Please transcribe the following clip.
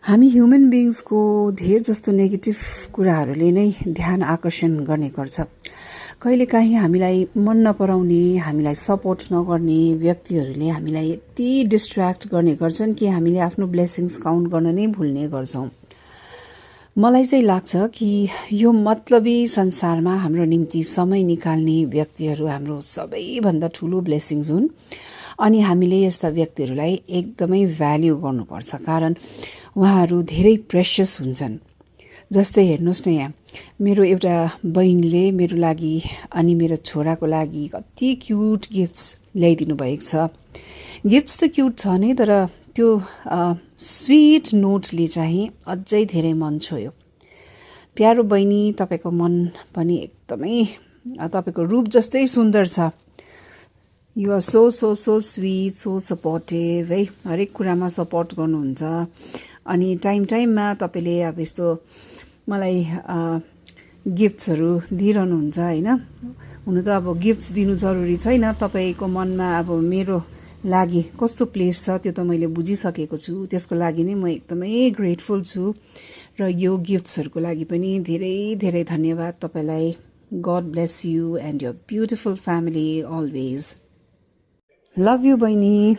हामी ह्युमन बिइङ्सको धेर जस्तो नेगेटिभ कुराहरूले नै ध्यान आकर्षण गर्ने गर्छ। कहिलेकाहीँ हामीलाई मन नपराउने, हामीलाई सपोर्ट नगर्ने व्यक्तिहरूले हामीलाई यति डिस्ट्र्याक्ट गर्ने गर्छन् कि हामीले आफ्नो ब्लेसिङ्स काउन्ट गर्न नै भुल्ने गर्छौँ। मलाई चाहिँ लाग्छ कि यो मतलबी संसारमा हाम्रो निम्ति समय निकाल्ने व्यक्तिहरू हाम्रो सबैभन्दा ठुलो ब्लेसिङ्स हुन् अनि हामीले यस्ता व्यक्तिहरूलाई एकदमै भ्याल्यु गर्नुपर्छ, कारण उहाँहरू धेरै प्रेसियस हुन्छन्। जस्तै हेर्नुहोस् न, यहाँ मेरो एउटा बहिनीले मेरो लागि अनि मेरो छोराको लागि कति क्युट गिफ्ट्स ल्याइदिनु भएको छ। गिफ्ट्स त क्युट छ नै, तर त्यो स्विट नोटले चाहिँ अझै धेरै मन छोयो। प्यारो बहिनी, तपाईँको मन पनि एकदमै तपाईँको रूप जस्तै सुन्दर छ। You are so so so sweet, so supportive है, हरेक कुरामा सपोर्ट गर्नुहुन्छ अनि टाइममा तपाईँले अब यस्तो मलाई गिफ्ट्सहरू दिइरहनुहुन्छ होइन। हुनु त अब गिफ्ट्स दिनु जरुरी छैन, तपाईँको मनमा अब मेरो लागि कस्तो प्लेस छ त्यो त मैले बुझिसकेको छु। त्यसको लागि नै म एकदमै ग्रेटफुल छु र यो गिफ्ट्सहरूको लागि पनि धेरै धेरै धन्यवाद तपाईँलाई। God bless you and your beautiful family always. Love you बहिनी।